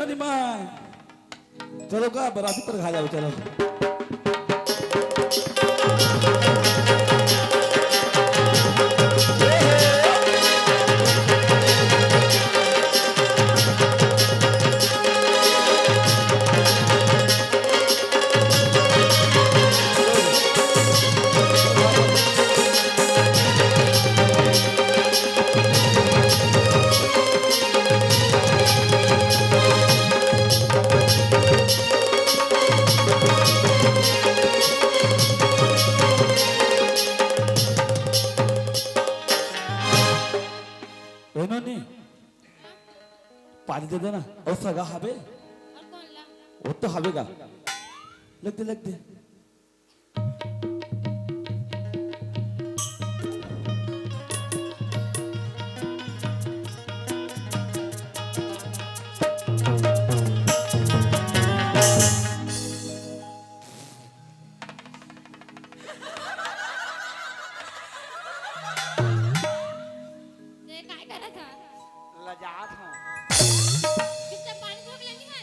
नोनी my चलो का बराती पर खा जाओ चलो नोनी पानी दे देना और सगा हबे और कौन ला वो तो हबे का लग दे ये काय करत था लजात हूँ कितना पानी भोग लेनी है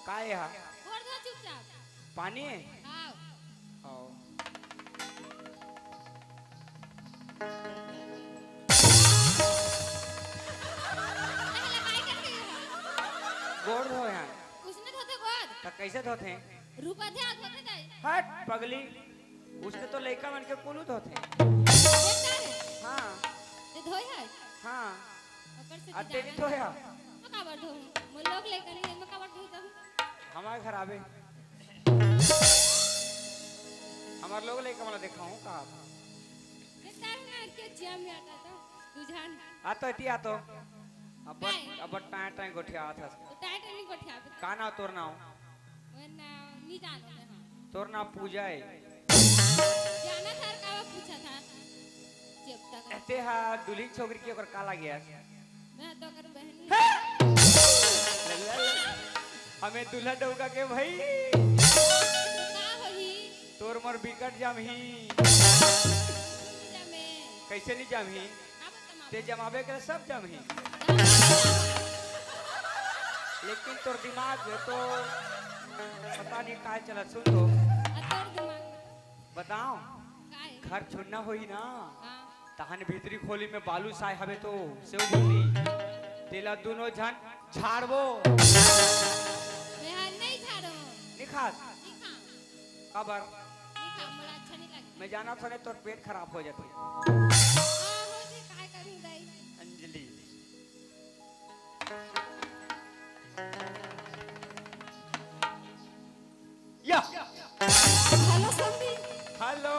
काय है और दो चुपचाप पानी आओ आओ पहले काय कर रही है गोड़ धो यहाँ उसने धोते गोद तो कैसे धोते हैं रूपा थे हाथ धोते जाए हट पगली उसने तो लड़का बन के कुलू धोते हैं देखता है हाँ ये धोई है हाँ ऊपर से अते नहीं धोया मकाबर धो मैं लोग लेकर नहीं मकाबर धो तब हमारे घर आवे हमारे लोग लड़का वाला देखा हूँ कहाँ देखता है ना के जिया में आता था तुझान आतो इति आतो अब टाइम टाइम गोठिया आता तो टाइट नहीं कोठिया का नाम तोर नाम वरना नहीं जानो मैं हां तोर नाम पूजा है जाना था का पूछा था जब तक एते हा दुल्ही छोकरी की ओकर काला गया मैं तो कर बहन हमें दूल्हा डौका के भाई का होई तोर मोर बिकट जाम ही पूजा में कैसे नहीं जाम ही का बता ते जमावे के सब जाम ही लेकिन तोर दिमाग में तो पता नहीं का चला सुन तो अतर दिमाग बताओ काय घर छोड़ना होई ना हां तहन भीतरी खोली में बालू साय हवे तो सेव बोली तेला दोनों झन झाड़बो मैं हां नहीं झाड़ो निखास नहीं खा खबर नहीं खा मला अच्छा नहीं लगता मैं जाना था तोर पेट खराब हो जाती हां हो जी काय करूं दाई अंजलि या हेलो संबी हेलो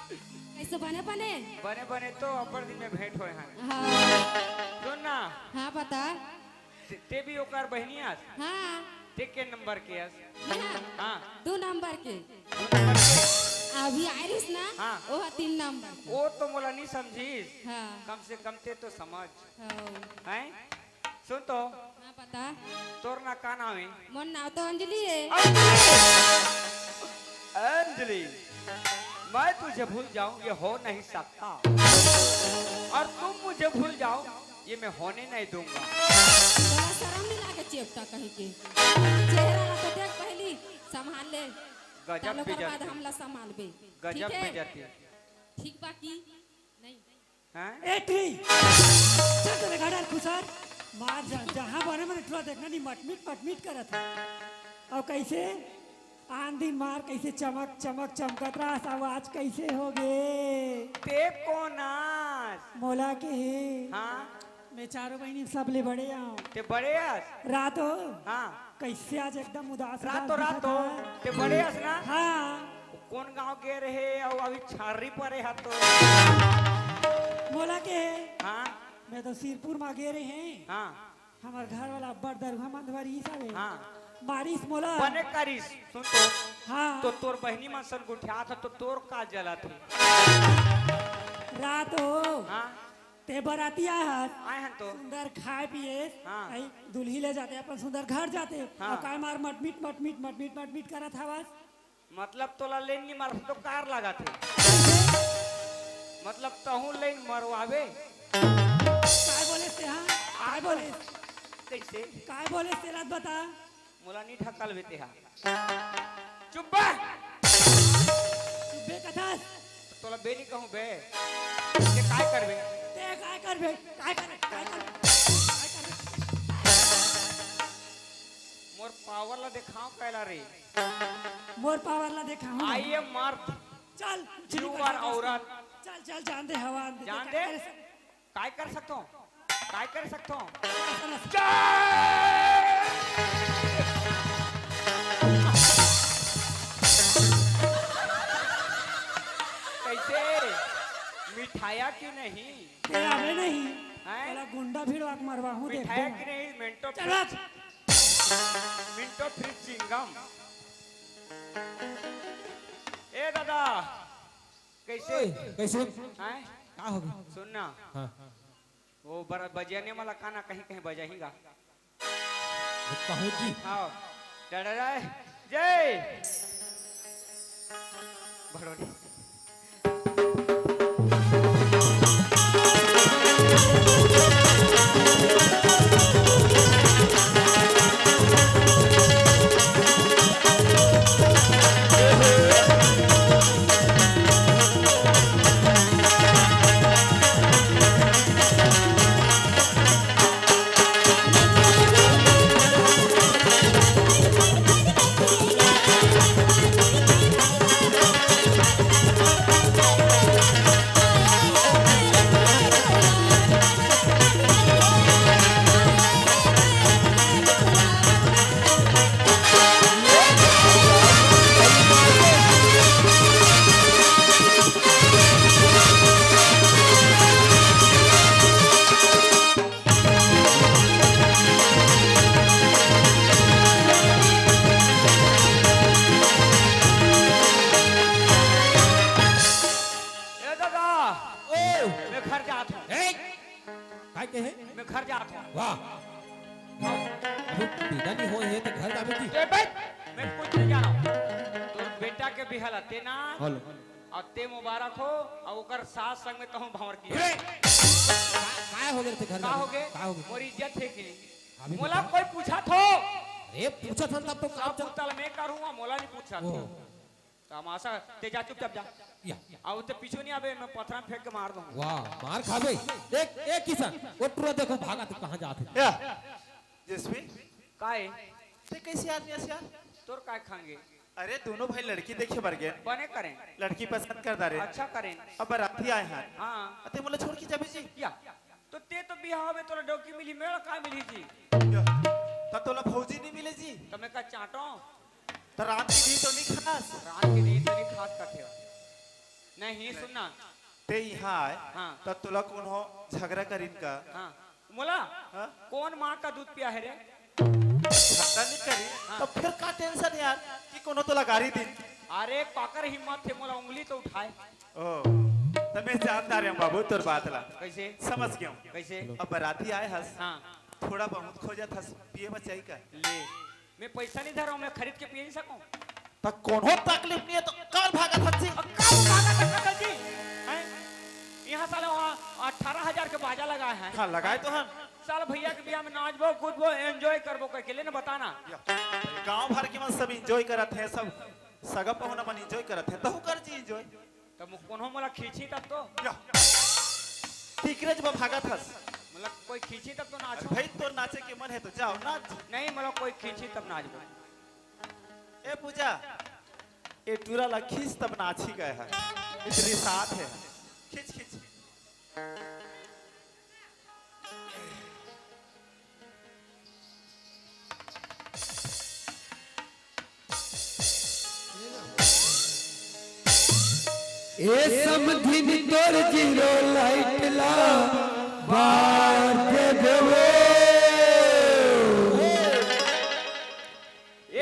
कैसे बने बने बने बने तो अपर दिन में भेंट होए हैं हाँ सुन ना हाँ बता ते भी ओकर बहनिया हाँ ते के नंबर के अस हाँ, हां 2 नंबर के दू नंबर के अभी आयरिस ना हाँ। वो 3 नंबर के। वो तो मोला नहीं समझीस हाँ कम से कम ते तो समझ हाँ हैं सुन तो हाँ बता तोर ना का नाम है मोर नाम तो अंजलि है अंजलि मैं तुझे भूल जाऊं ये हो नहीं सकता और तुम मुझे भूल जाओ ये मैं होने नहीं दूंगा तोरा शर्म नहीं लागे चेपटा कहे के चेहरा ला तो देख पहली संभाल ले गजब तालो कर बाद बेइज्जती हमला संभालबे गजब ठीक है? बेइज्जती ठीक बाकी नहीं हैं एठी चल तेरे गाड़ी खुसर मार जहाँ बने मैंने थोड़ा देखना नहीं मटमिट करत है और कैसे आंधी मार कैसे चमक चमक चमकत रहा आवाज कैसे हो गे ते कोनास मोला के है हाँ मैं चारों बहनी सब ले बड़े आऊं ते बड़े अस रात हो हाँ कैसे आज एकदम उदास रातो उदास रातो दिखत है। ते बड़े अस ना हाँ कौन गांव के रहे और अभी छारी परे हा तो मोला के है हाँ मैं तो सिरपुर में गे रहे हैं हाँ हमार घर वाला बड़ दरभा मंदवारी सब है हाँ बारिश मोला बने करिस सुन तो हाँ तो तोर बहनी मन सन गुठिया था तो तोर का जला थे रात हो हाँ ते बराती आए आए हैं तो सुंदर खाए पिए हाँ। आई दुल्ही ले जाते अपन सुंदर घर जाते हाँ। और काय मार मटमीट करत हवस मतलब तोला लेन नहीं मार तो कार लगा थे मतलब तहू लेन मरवावे काय बोले से हाँ काय बोले कैसे काय बोले से रात बता मोला नहीं ढकल बेते हा चुप बा बे कथास तोला बे नहीं कहूं बे के काय करबे ते काय करबे काय कर मोर पावर ला दिखाओ कैला रे मोर पावर ला देखा हूँ आई एम मर्द चल यू आर औरत चल चल जान दे हवा जान दे काय कर सकता हूँ काय कर सकता हूँ कैसे मिठाया की नहीं ते आवे नहीं हैं? तेरा गुंडा भीड़ वाक मरवा हूँ देख मिठाया की नहीं मिंटो चल मिंटो फ्रिज चिंगम ए दादा कैसे कैसे हैं का हो गया सुनना हाँ वो बजाने वाला गाना कहीं कहीं बजाएगा कहूँ जी आओ डरा जय भड़ोनी काय के है मैं घर जाता हूँ वाह अभी बिना नहीं हो है तो घर जावे जी ए बैठ मैं कुछ नहीं जाना तो बेटा के बिहल ते ना हेलो और ते मुबारक हो और ओकर सास संग में कहूँ भंवर की काय हो गए थे घर का हो गए का हो गए मोरी इज्जत है कि अभी मोला कोई पूछा थो ए पूछा था तब तो सब काम चल पूछता मैं करूँगा मोला नहीं पूछा ओ था तमाशा ते जा चुपचाप जा या और ते पीछे नहीं आवे मैं पत्थर फेंक के मार दूंगा वाह मार खावे एक किसान वो पूरा देखो भागा तो कहां जाते या जसवी काहे ते कैसे आदमी ऐसे यार तोर काय खाएंगे अरे दोनों भाई लड़की देखे बर गए बने करें लड़की पसंद करता रे अच्छा करें अब बाराती आए हैं हाँ अते मोला छोड़ के जाबे जी या तो ते तो बिहाव में तोरा डोकी मिली मेरा का मिली जी तब तोला फौजी नहीं मिले जी तो मैं का चाटो तो रात की दी तो नहीं खास रात की नींद नहीं खास करते नहीं सुनना ते यहाँ आए हाँ। तब तोला कौन हो झगड़ा कर इनका हाँ मोला हाँ? कौन माँ का दूध पिया है रे झगड़ा नहीं करी तो फिर का टेंशन यार कि कोनो तोला गाड़ी दी अरे काकर हिम्मत थे मोला उंगली तो उठाए ओ तब मैं जानता रे बाबू तोर बात ला कैसे समझ गया हूँ। कैसे अब बाराती आए हस हाँ थोड़ा बहुत खोजत हस पिए बचाई का ले मैं पैसा नहीं धरा हूँ मैं खरीद के पी नहीं सकूँ तब कौन हो तकलीफ नहीं है तो कल भागा थी अब कब भागा था काका जी हैं? यहाँ साला वहाँ 18,000 के बाजा लगाए हैं हाँ लगाए तो हम साल भैया के बियाह में नाचबो कूदबो एंजॉय करबो करके ले ना बताना गांव भर के मन सब एंजॉय करत है सब सगा पहुना मन एंजॉय करत है तहु कर जी एंजॉय तब कोनो मोला खींची तब तो टिकरे जब भागत हस मतलब कोई खींची तब तो अरे नाचो भाई तो नाचे के मन है तो जाओ नाच नहीं मतलब कोई खींची तब नाचबो ए पूजा ए टूरा ला खींच तब नाची गए है इतनी साथ है खींच खींच ए समधिन तोर जीरो लाइट ला बार के देवो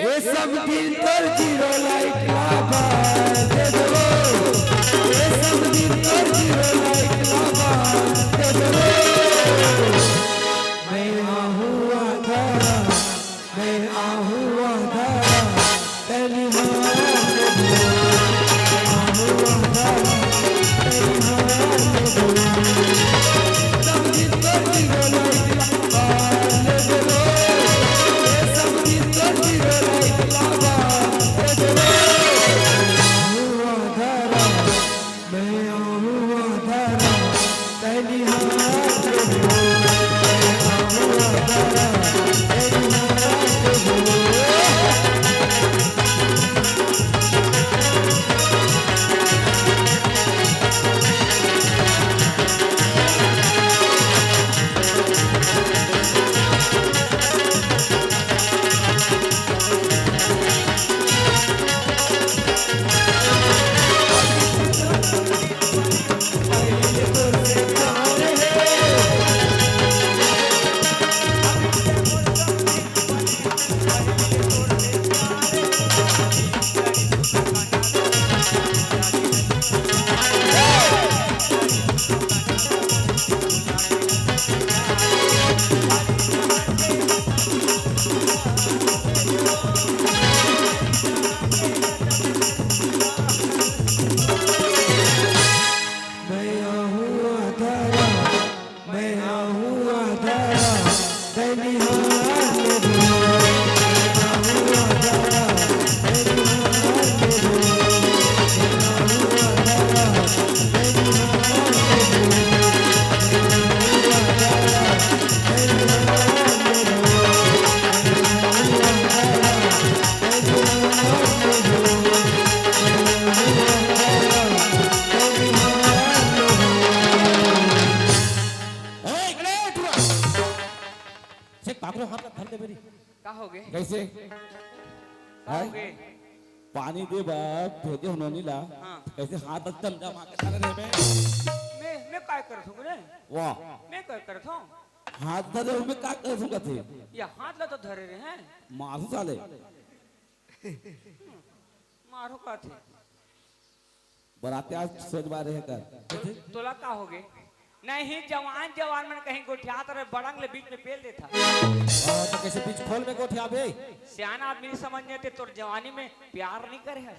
ए समधिन तोर जीरो लाइट ला बार के देवो ए समधिन तोर जीरो लाइट ला बार के देवो मैं आहूँ आधा मैं आहूँ आधा तेरी माँ दैनी हाथ का हो गए कैसे का हो गए पानी दे बाप भेजे उन्होंने ला हाँ। कैसे हाथ दम जमा के धरे रे मैं काय करत हूँ रे वाह मैं काय करत हूँ हाथ धरे में का कर सुका थे या हाथ ला तो धरे रे हैं मारू साले मारो का थे बराते आज सोच बारे है कर तोला का हो गए नहीं जवान जवान में कहीं गोठियात रहे बड़ंग ले बीच में पेल देता तो कैसे बीच खोल में गोठिया बे सियान आदमी समझ नहीं थे तोर जवानी में प्यार नहीं करे है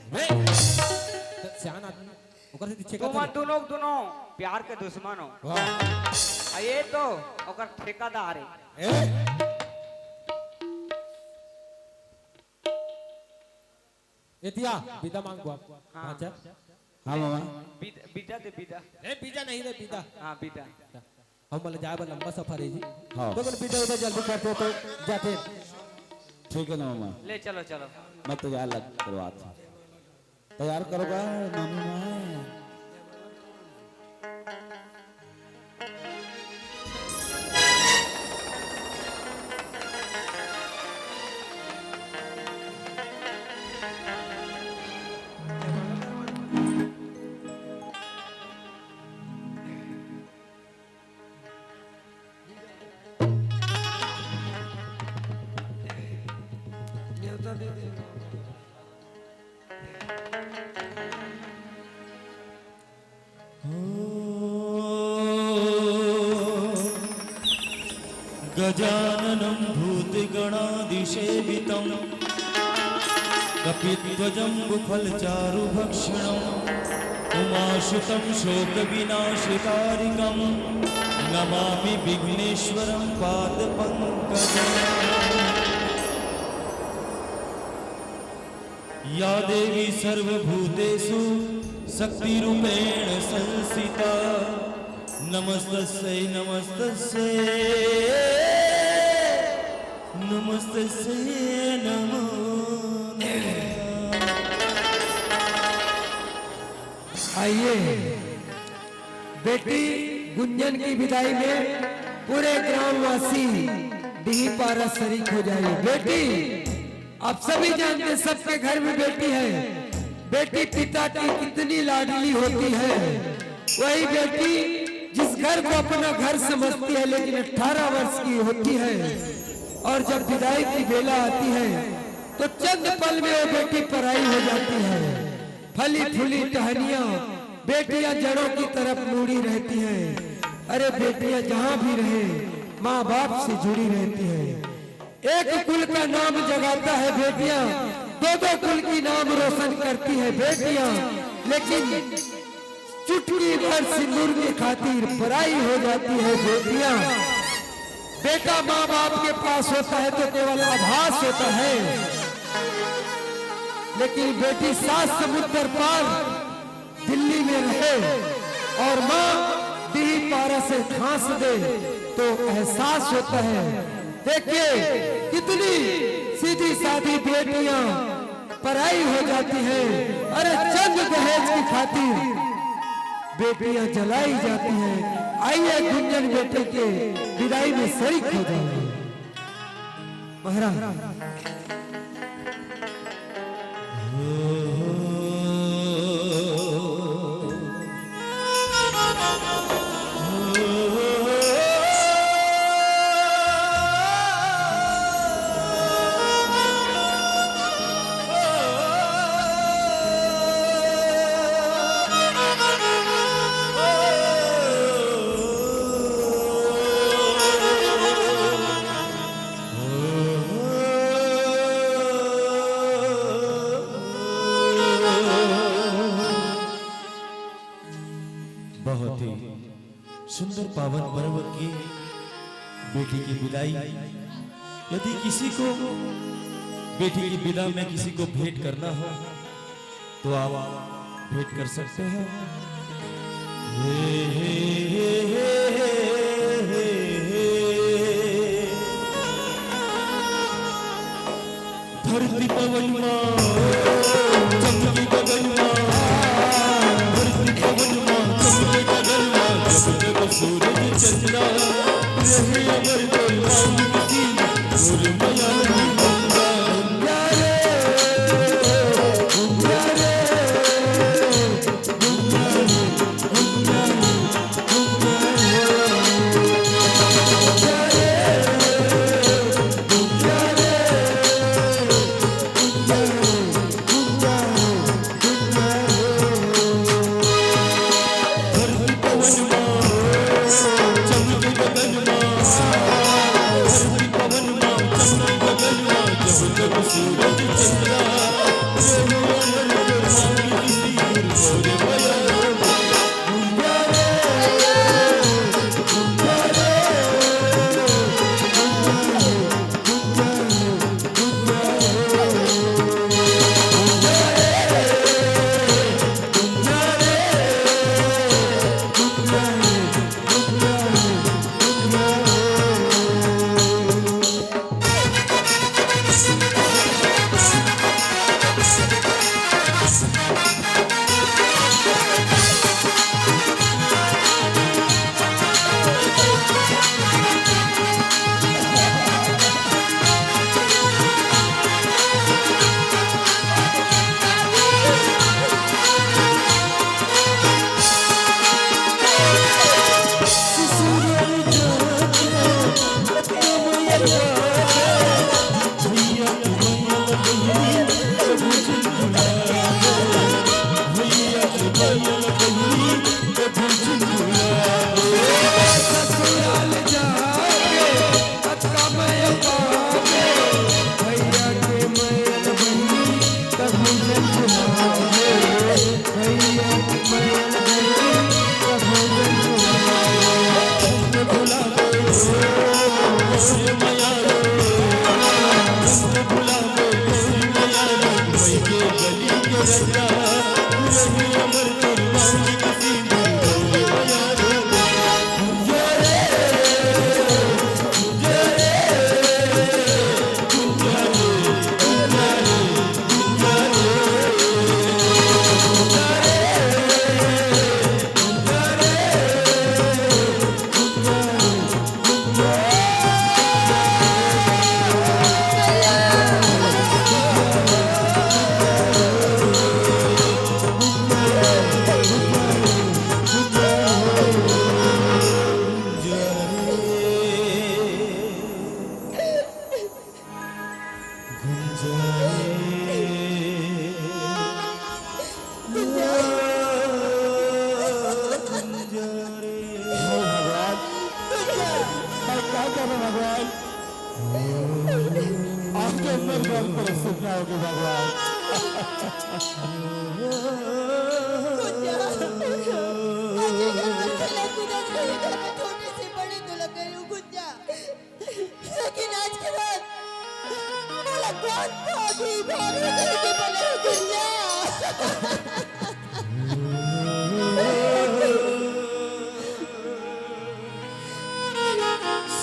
सियान आदमी ओकर से पीछे तुम दोनों प्यार के दुश्मन हो वाह ये तो ओकर ठेकेदार है एतिया विदा मांग बाप हाँ। अच्छा हां मामा बीदा दे बीदा ए बीजा नहीं रे बीदा हाँ बीदा हम बोले जाए बा लंबा सफर है जी हाँ। तो बोले बीदा उधर जल्दी करते तो जाते ठीक है ना मामा ले चलो चलो मैं तैयार लग करवाता तैयार करोगा मामी माँ गजाननं भूतगणादिसेवितं कपिध्वजम्बुफलचारुभक्षणम् उमाशुतं शोकविनाशकारिकं नमामि विघ्नेश्वरं पादपङ्कजम् या देवी सर्वभूतेषु शक्तिरूपेण संस्थिता नमस्तस्यै नमस्तस्यै नमस्तस्यै नमो आइए बेटी गुंजन की विदाई में पूरे ग्रामवासी डीही पारा शरीक हो जाइए बेटी आप सभी जानते हैं सबके घर में बेटी है बेटी पिता की कितनी लाडली होती है वही बेटी जिस घर को अपना घर समझती है लेकिन 18 वर्ष की होती है और जब विदाई की बेला आती है तो चंद पल में वो बेटी पराई हो जाती है फली फूली टहनियां बेटियां जड़ों की तरफ मुड़ी रहती हैं अरे बेटियां जहां भी रहे माँ बाप से जुड़ी रहती है एक कुल का नाम जगाता है बेटियां दो कुल की नाम रोशन करती है बेटियां लेकिन चुटकी भर सिंदूर की खातिर पराई हो जाती है बेटियां बेटा माँ बाप के पास होता है तो केवल आभास होता है लेकिन बेटी 7 समुद्र पार दिल्ली में रहे और माँ डीही पारा से खांस दे तो एहसास होता है। देखिए कितनी सीधी सादी बेटियां पराई हो जाती हैं। अरे चंद दहेज की खातिर बेटियां जलाई जाती हैं। आइए गुंजन बेटे के विदाई में शरीक हो जाएंगे। महाराज बहुत ही सुंदर पावन पर्व की बेटी की विदाई। यदि किसी को बेटी की विदा में किसी को भेंट करना हो तो आप भेंट कर सकते हैं। धरती पवन माँ चमकी गगन माँ, धरती पवन माँ चमकी गगन माँ, जब जब सूरज चंद्रा रहे अमर कोई मांग किसी मोर माया नहीं बंदा।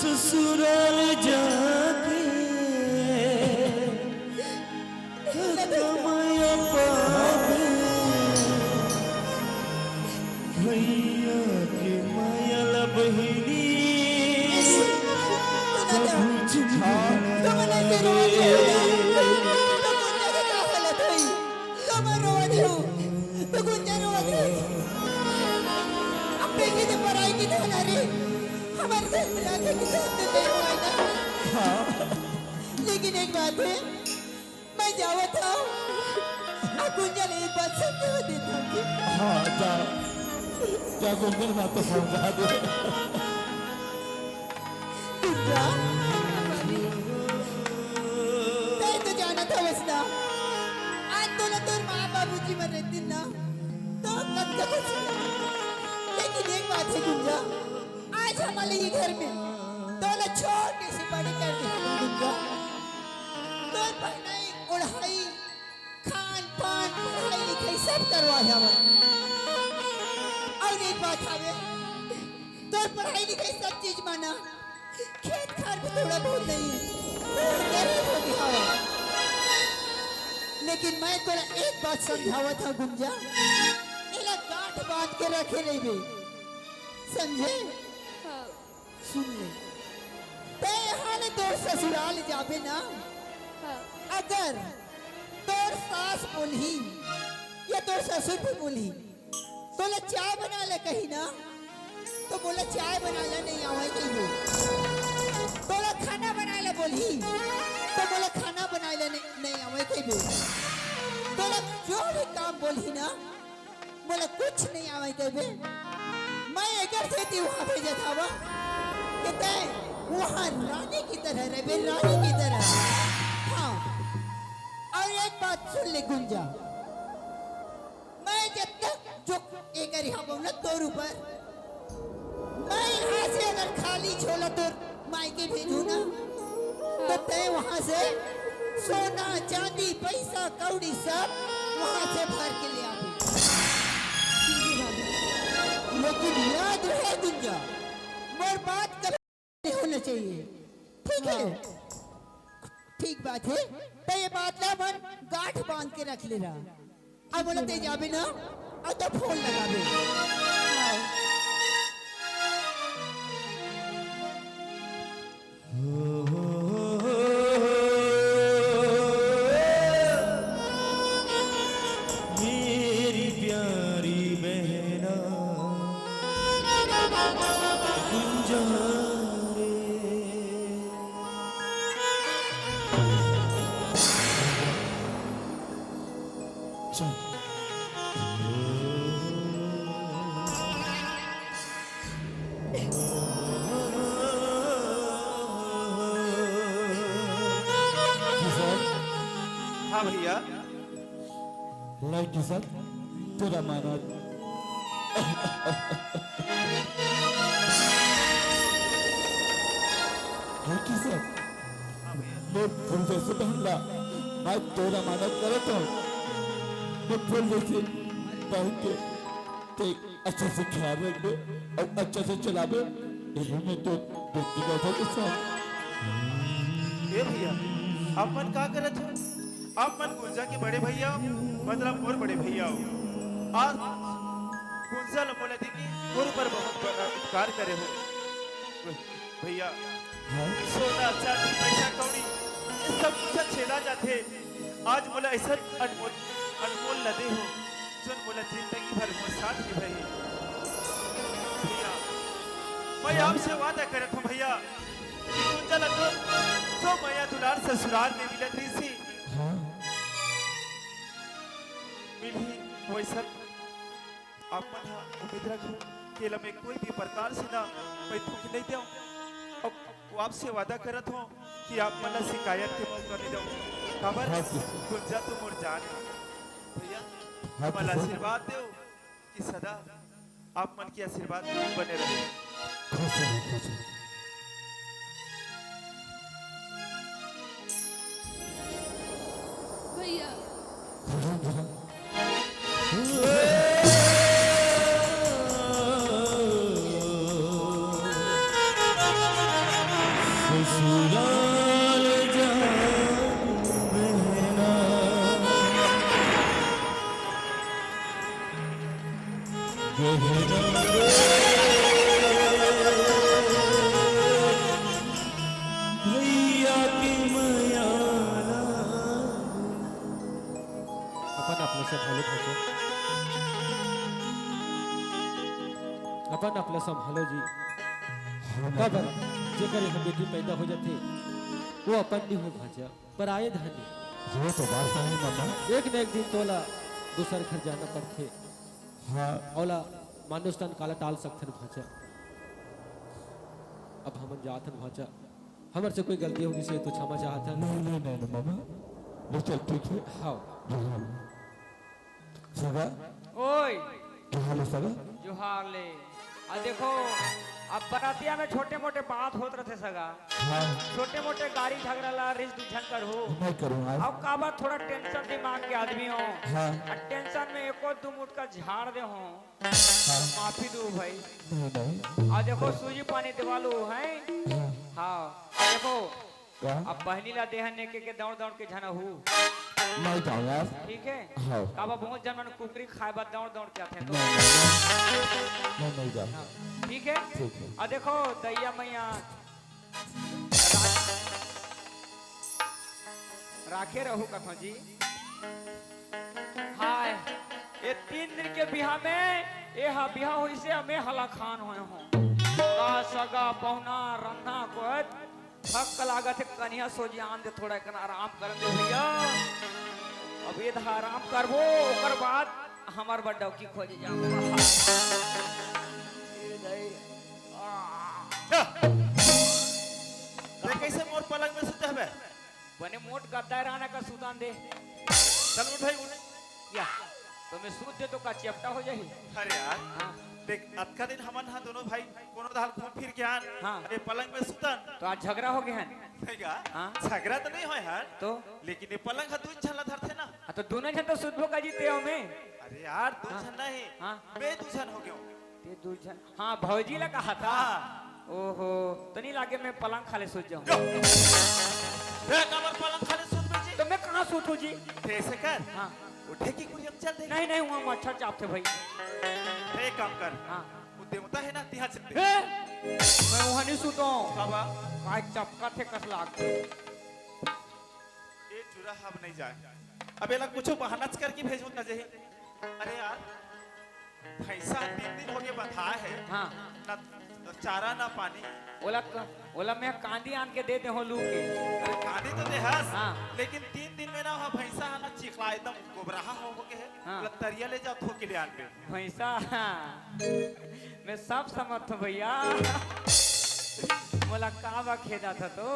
ससुराल जाके कमाया पावे भैया के माया ला बहिनी लेकिन एक बात है, मैं जावा था गुंजन एक बात समझा देता हूँ। हाँ जा जा गुंजन ना तो समझा दे गुंजा मैं तो जाना था बस ना, आज तो ना तोर माँ बाबूजी मर रहते ना तो कब का कुछ नहीं। लेकिन एक बात है गुंजा, आज हमारे ये घर में दौलत छोटी सी बड़ी कर दी है गुंजा। तो पढ़ाई उड़ाई खान पान पढ़ाई लिखाई सब करवा जावा। और एक बात है, तो पढ़ाई लिखाई सब चीज माना, खेत खार भी थोड़ा बहुत नहीं है, गरीब हो गया। लेकिन मैं तेरा एक बात समझावा था गुंजा, इला गांठ बांध के रखे नहीं बे, समझे? सुन ले, ते हाल तोर ससुराल जाबे ना, अगर तोर सास बोली या तोर ससुर भी बोली तो ले चाय बना ले कहीं ना, तो बोला चाय बना ले नहीं आवे कहीं, तो ले खाना बना ले बोली तो बोला खाना बना ले नहीं आवे कहीं, तो ले जो भी काम बोली ना बोला कुछ नहीं आवे कहीं। मैं अगर थे ती वहाँ भेजा था वो कहते वहाँ रानी की तरह रहे, रानी की तरह। हाँ, और एक बात सुन ले गुंजा, मैं जब तक जो एक यहाँ बोलना तोर ऊपर, मैं यहाँ से अगर खाली छोला तोर मायके भेजू ना तो तय वहाँ से सोना चांदी पैसा कौड़ी सब वहाँ से भर के ले आवे। लेकिन याद रहे गुंजा, मोर बात कभी नहीं होना चाहिए, ठीक है? ठीक बात है, तो ये बात ना मन गांठ बांध के रख ले रहा। अब बोला ते जाबे ना, अब तो फोन लगाबे। मेरी प्यारी बहना गुंजा रे चल हाँ भैया, लाइक सर तेरा माना सर मैं फूल जैसे पहनला आज तेरा मानत करत हूँ, मैं फूल जैसे पहन के ते अच्छे से ख्याल रखबे और अच्छे से चलाबे, इन्होंने तो व्यक्ति बैठा के साथ। ये भैया आप मन का करत हो? आप मन गुंजा के बड़े भैया हो, मतलब मोर बड़े भैया हो। आज गुंजा लो बोले थी कि मोर पर बहुत बड़ा उपकार करे हो भैया। सोना चांदी पैसा कौड़ी ये सब कुछ छेड़ा जाते, आज मोला ऐसा अनमोल अनमोल लदे हो जो मोला जिंदगी भर मोर साथ निभाई। भैया मैं आपसे वादा करत हूँ भैया कि गुंजा ला तो मैया दुलार ससुराल में मिलत रही सी मिली वैसा आप मन उम्मीद रखो कि मैं कोई भी प्रकार से ना मैं दुख नहीं दूं, और आपसे वादा करत हूँ कि आप मन शिकायत के मौका नहीं दो। खबर गुंजा तो मोर जान है भैया, मन आशीर्वाद दो कि सदा आप मन की आशीर्वाद बने रहे। भैया ससुराल जाऊं बहना गहना भैया की मयाना अपन आपलं संभालो भाचे अपन आपलं संभालो जी कब जेकर एक बेटी पैदा हो जाती वो अपन नहीं हो भाचा पर आए धनी वो तो बात सही मामा एक न एक दिन तोला दूसर घर जाना पड़ते हाँ औला मानुष्टन काला टाल सकथन भाचा अब हमन जाथन भाचा हमर से कोई गलती होगी से तो क्षमा चाहथन नहीं नहीं नहीं मामा वो चल ठीक है हाँ सगा ओए क्या हाल है सगा जुहार ले आ देखो अब बरातिया में छोटे मोटे बात होत रहे सगा हाँ छोटे मोटे गाड़ी झगड़ा ला रिश्त झंकर हो मैं करूँ आज अब का बात थोड़ा टेंशन दिमाग के आदमी हो हाँ और टेंशन में एको दो मुठ का झाड़ दे हो हाँ माफी दो भाई नहीं नहीं आ देखो सूजी पानी दिवालो है हाँ हाँ आ देखो क्या अब बहनी ला देहन ने के दौड़ दौड़ के झना हूँ नहीं जाऊँ यार ठीक है हाँ काबा बहुत जन मन कुकरी खाए बाद दौड़ दौड़ के आते हैं तो नहीं नहीं जाऊँ ठीक है ठीक है आ देखो दैया मैया राखे रहू कथो जी हाय ये 3 दिन के बिहा में ये हा बिहा हुई से हमें हला खान होए हो का सगा पहुना रन्ना को थक लागत है कन्या सो जान दे थोड़ा कन आराम कर दे भैया अब ये धा आराम करबो ओकर बाद हमार बड्डा की खोज जाऊंगा रे कैसे मोर पलंग में सुते हबे बने मोट गद्दा राना का सुदान दे चल उठ भाई उठ या तो मैं सूद दे तो का चेपटा हो जाही अरे यार हाँ देख अतका दिन हमन हा दोनों भाई कोनो दाल घूम फिर के आन हाँ। अरे पलंग में सुतन तो आज झगड़ा हो गया है नहीं का हाँ। झगड़ा तो नहीं होय हन तो लेकिन ये पलंग हा दू छला धरथे ना हाँ तो दोनों जन तो सुधबो का जीते हो में अरे यार दू छन नहीं हाँ। मैं दू छन हो गयो ते दू जन हाँ भौजी ला कहा था हाँ। ओहो तो नहीं लागे मैं पलंग खाले सोच जाऊं रे कमर पलंग खाने सुत में जी तो मैं कहाँ सूतू जी ऐसे कर हाँ उठे की कुछ हम चल दे नहीं नहीं वहाँ मच्छर चापते भाई एक काम कर हाँ वो देवता है ना तिहा चल हे मैं वहाँ नहीं सूता हूँ बाबा काय चपका थे कस लाग ये चुरा हम नहीं जाए अब एला कुछ बहाना करके भेजो ना जही अरे यार भैंसा 3 दिन हो गए बंधा है हाँ ना चारा ना पानी ओला मैं कांदी आन के दे दे हो लू के अरे कांदी तो दे हस हाँ। लेकिन 3 दिन में ना वहाँ भैंसा ना चिखला एकदम गोबराहा हो के है हाँ। बोला तरिया ले जाओ थोक के ले आन पे भैंसा मैं सब समर्थ हूँ भैया बोला काबा खेदा था तो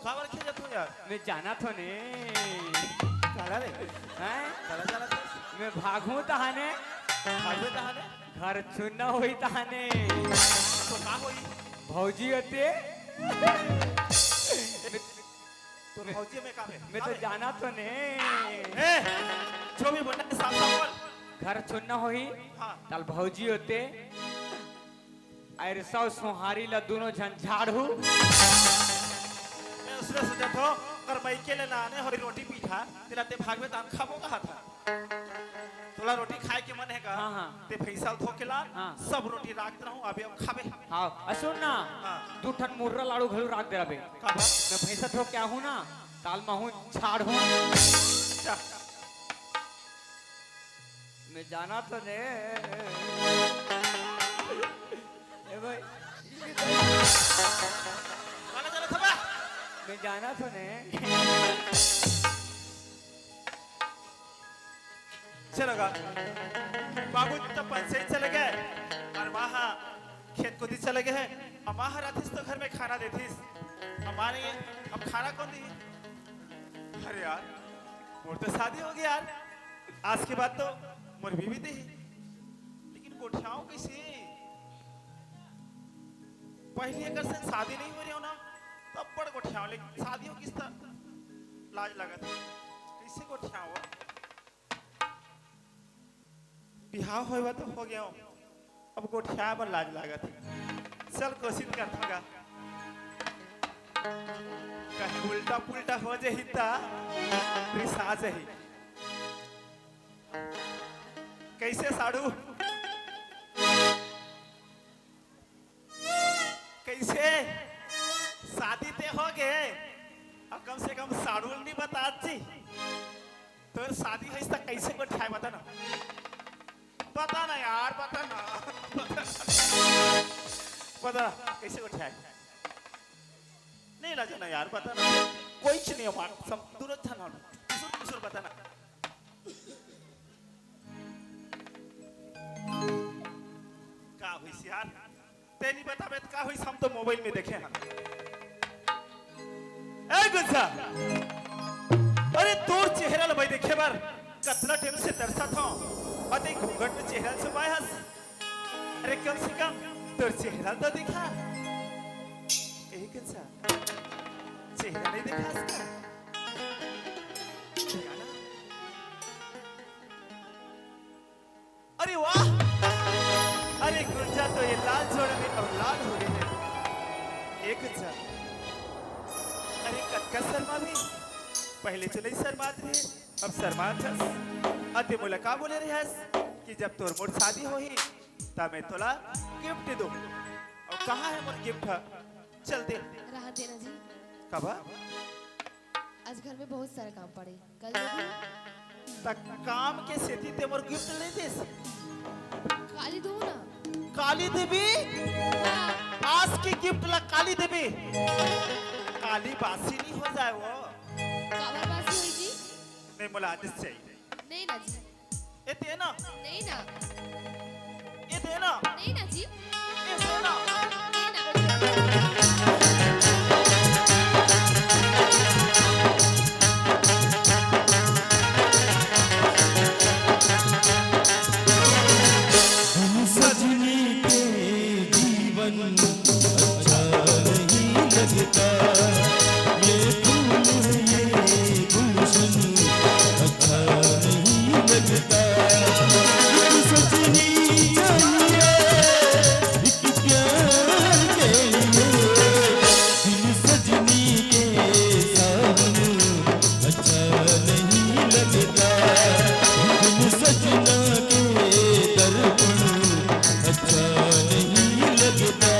खबर खे जात हो यार मैं जाना तो ने काला रे हैं काला जाना तो मैं भागूं तहाने भागवे तहाने घर चुनना हुई तहाने तो का होई भौजी होते तो फौजी में काम है मैं तो जाना तो ने ए जो भी बोलना है साफ साफ बोल घर चुनना हुई हाँ तल भौजी होते अरे सौ सोहारी ला दोनों झन झाड़ू मैं उसने सोचा था कर मई के लिए लाने हरी रोटी पीठा तेरा ते भाग में तान खाबो कहा था तोला रोटी खाए के मन है का हाँ, हाँ। ते भैंसा धो के ला हाँ। सब रोटी राख रहूं अभी हम खाबे हाँ सुन ना हाँ। 2 ठन मुर्रा लाड़ू घलू राख दे रबे का बात मैं भैंसा थो क्या हूँ ना ताल में हूँ झाड़ हूँ जा मैं जाना तो ने ए भाई गाना चला था बा मैं जाना तो ने चलेगा बाबू तो पंचायत चले गए और वहाँ खेत को दी चले गए हैं हमारा रातिस तो घर में खाना देतीस हमारे ये अब खाना कौन दी अरे यार मोर तो शादी हो गई यार आज के बाद तो मोर बीवी दी लेकिन गोठियाओं कैसे पहले अगर से शादी नहीं हो रही हो ना तब बड़ गोठियाओं लेकिन शादी हो किस तरह लाज लगा था कैसे गोठियाओ बिहाव होएगा तो हो गया अब गोठिया पर लाज लागत चल कोशिश करथागा कहीं उल्टा पुल्टा हो जाही ता रिसा जाही। कैसे साड़ू कैसे शादी ते हो गए अब कम से कम साड़ू नहीं बता जी तो शादी है इसका कैसे को ठाए बता ना यार पता कैसे को ठाए नहीं लगा ना यार बता ना कोई नहीं हमार सब दूर था ना सुर बता ना का हुई यार ते नहीं बता बे का हुई हम तो मोबाइल में देखे हैं ए गुस्सा अरे तोर चेहरा ल भाई देखे बार कतना टाइम से तरसा था और देख घूंघट में चेहरा छुपाए हस अरे कम से कम तोर चेहरा तो दिखा ए गुस्सा चेहरा नहीं दिखा इसका अरे वाह अरे गुंजा तो ये लाल जोड़े में अब लाल हो गए हैं एक गुंजा अरे कटका शर्मा भी पहले तो नहीं शर्मा थे अब शर्मा छस अते बोला का बोले रहे हस कि जब तोर मोर शादी होही तब मैं तोला गिफ्ट दो और कहाँ है मोर गिफ्ट चल दे राहत देना जी कब आज घर में बहुत सारा काम पड़े कल देखो तक काम के सेती ते मोर गिफ्ट ले दे काली दो ना काली देवी आज की गिफ्ट ला काली देवी काली बासी नहीं हो जाए वो काबर बासी हुई जी नहीं मोला आदेश चाहिए नहीं ना जी ये दे ना नहीं ना ये दे ना नहीं ना जी ये दे ना नहीं ना सजनी के जीवन अच्छा नहीं लगता ये फूल ये गुलशन अच्छा नहीं लगता सजनी चाहिए एक प्यार के लिए दिल सजनी के सामने अच्छा नहीं लगता दिल सजना के दर्पण अच्छा नहीं लगता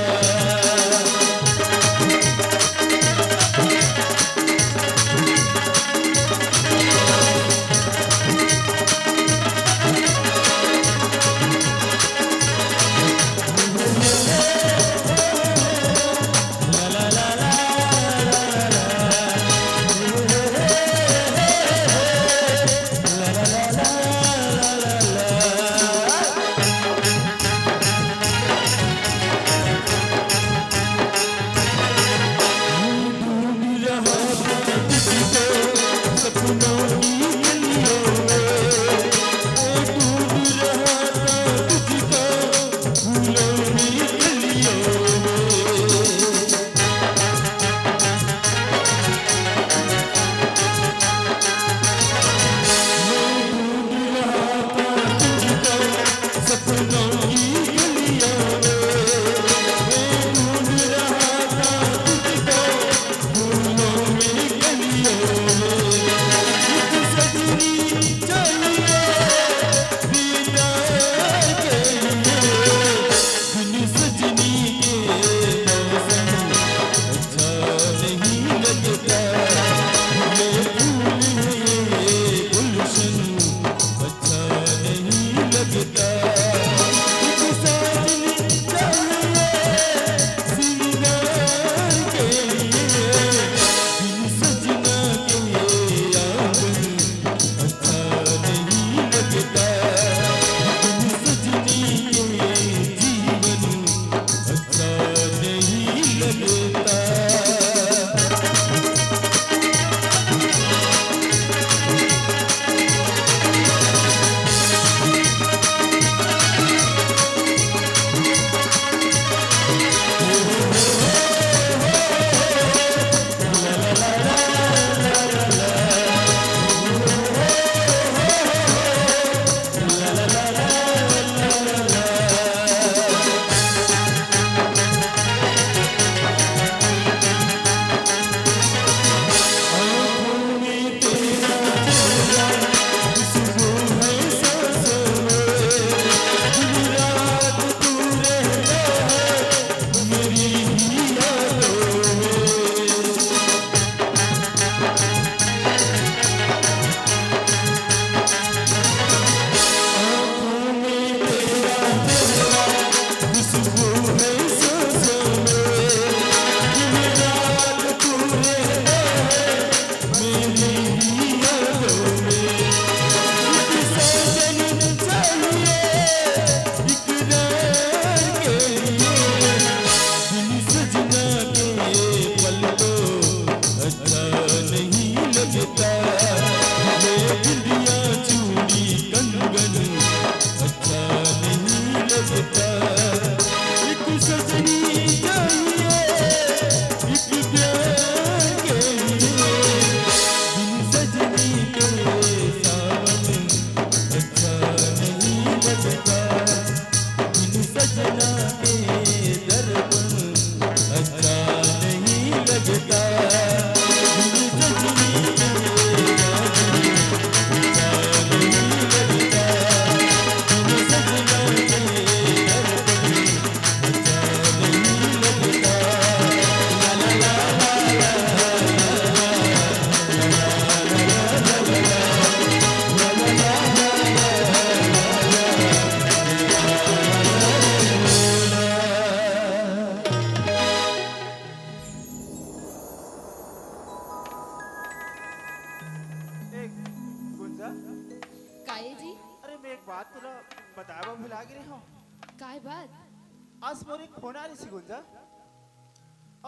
रही सी गुंजा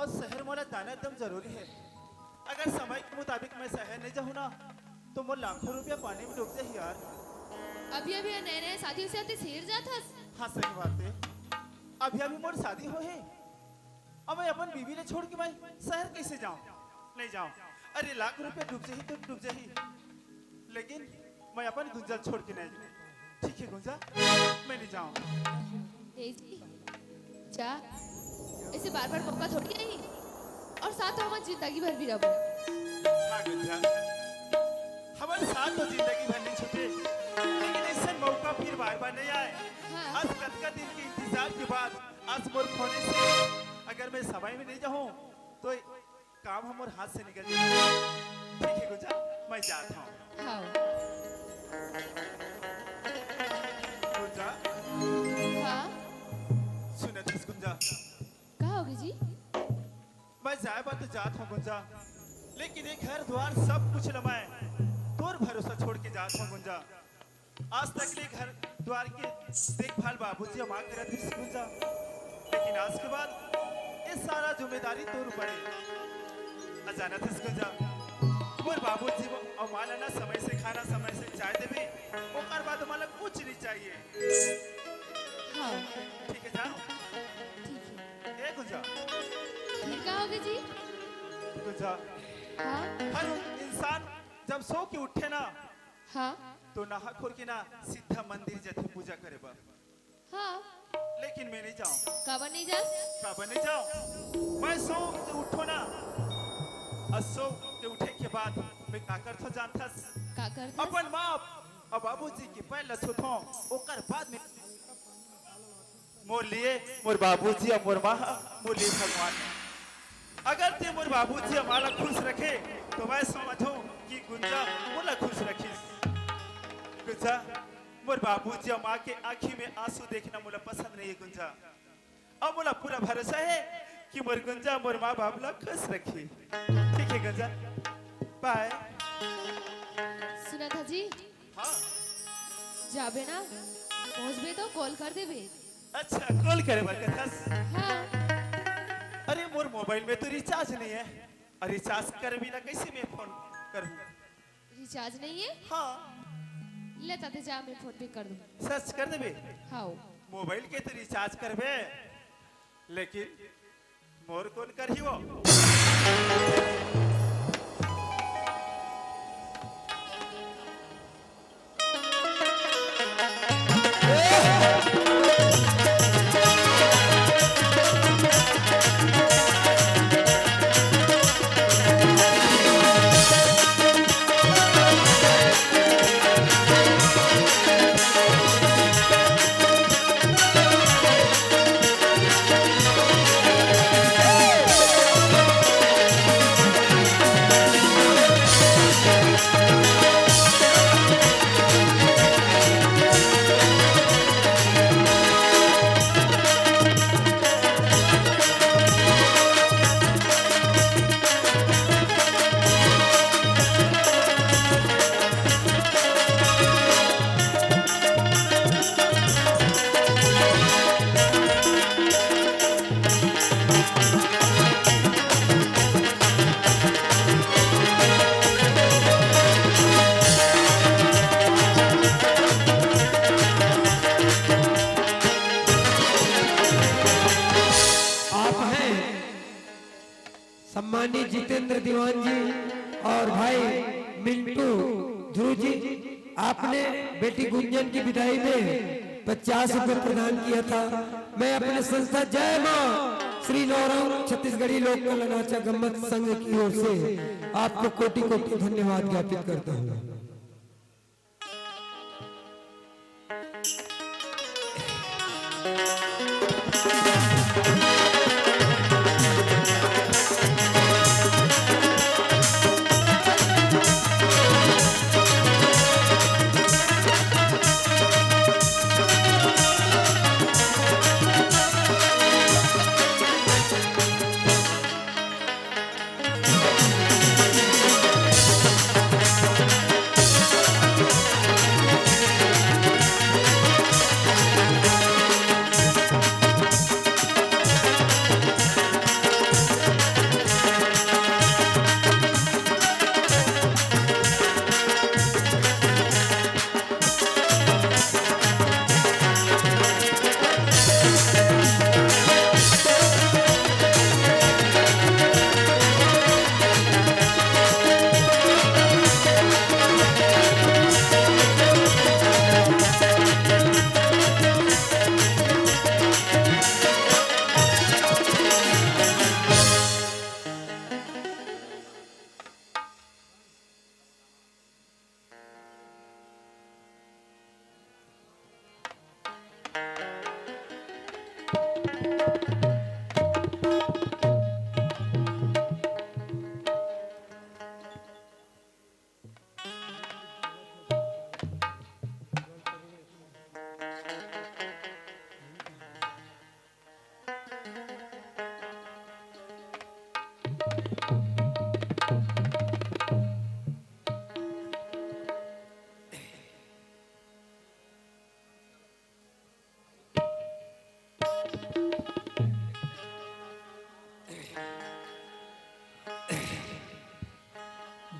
और शहर मोला जाना एकदम जरूरी है। अगर समय के मुताबिक मैं शहर नहीं जाऊँ ना तो मोर लाखों रुपया पानी में डूब जाए यार। अभी अभी नए नए शादी से आते शहर जात हस। हाँ सही बात है, अभी अभी मोर शादी हो है अब मैं अपन बीवी ने छोड़ के मैं शहर कैसे जाऊँ? नहीं जाऊँ। अरे लाख रुपया डूब जाही तो डूब जाही, लेकिन मैं अपन गुंजा छोड़ के नहीं जाऊँ। ठीक है गुंजा, मैं नहीं जाऊँ। जा ऐसे बार बार मौका थोड़ी आई और साथ हमारी जिंदगी भर भी रहो। हाँ गुंजा, हमारे साथ तो जिंदगी भर नहीं छूटे, लेकिन ऐसा मौका फिर बार बार नहीं आए। हाँ। आज कल का दिन के इंतजार के बाद आज मोर खोने से अगर मैं समय में नहीं जाऊँ तो काम हमारे हाथ से निकल जाए। ठीक है गुंजा, मैं जाता हूँ। हाँ गुंजा हाँ सुने थे गुंजा, कहा होगी जी? मैं जाए बात तो जात हूँ गुंजा, लेकिन ये घर द्वार सब कुछ लमाए तोर भरोसा छोड़ के जात हूँ गुंजा। आज तक ले घर द्वार की देखभाल बाबूजी माँ करत थी गुंजा, लेकिन आज के बाद ये सारा जिम्मेदारी तोर ऊपर है। अचानक से गुंजा मोर बाबूजी और माँ लेना समय से खाना समय से चाय देवे, ओकर बाद माला कुछ नहीं चाहिए। हाँ ठीक है जाओ। ठीक है। ए गुंजा, फिर कहा होगी जी? गुंजा हाँ हर इंसान जब सो के उठे ना हाँ तो नहा खोल के ना सीधा मंदिर जाते पूजा करे बा। हाँ लेकिन मैं नहीं जाऊँ। काबर नहीं जा? काबर नहीं जाऊँ? मैं सो के उठो ना और सो के उठे के बाद मैं का करथो जानथस? का करथस? अपन माँ और बाबूजी के पैर लछोथो, ओकर बाद में मोर लिए मोर बाबूजी और मोर माँ मोर लिए भगवान। अगर ते मोर बाबूजी हमारा खुश रखे तो मैं समझूं कि गुंजा मोला खुश रखिस। गुंजा मोर बाबूजी और माँ के आँखी में आंसू देखना मोला पसंद नहीं है गुंजा, और मोला पूरा भरोसा है कि मोर गुंजा मोर माँ बाप ला खुश रखी। ठीक है गुंजा, बाय। सुना था जी? हाँ जाबे ना पहुँचबे तो कॉल कर देबे। अच्छा कॉल करे बरकत। हाँ अरे मोर मोबाइल में तो रिचार्ज नहीं है, और रिचार्ज कर बिना कैसे मैं फोन करूँ? रिचार्ज नहीं है? हाँ ले ताते जा मैं फोन पे कर दूँ। सर्च कर देबे। हाँ मोबाइल के तो रिचार्ज करबे, लेकिन मोर कौन कर ही वो? सम्मानित जितेंद्र दीवान जी और भाई मिंटू ध्रुव जी, आपने बेटी गुंजन की विदाई में 50 रुपए प्रदान किया था। मैं अपने संस्था जय मां श्री नौरंग छत्तीसगढ़ी लोक कला नाचा गम्मत संघ की ओर से आपको कोटि कोटि धन्यवाद ज्ञापित करता हूँ।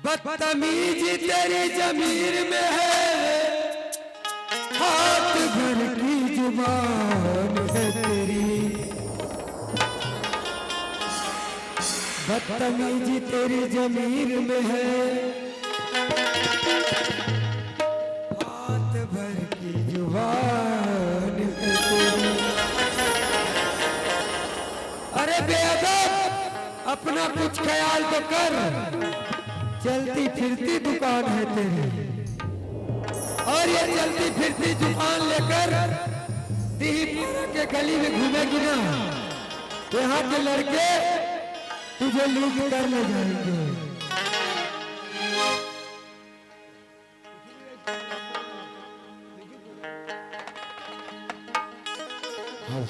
बदतमीजी तेरी जमीर में है, हाथ भर की जुबान है तेरी। बदतमीजी तेरी जमीर में है, हाथ भर की जुबान है तेरी। अरे बेअदब, अपना कुछ ख्याल तो कर, चलती फिरती दुकान है तेरी। और ये चलती फिरती दुकान लेकर दीपरा के गली में घूमेगी ना, यहाँ के लड़के तुझे लूट कर ले जाएंगे। हाँ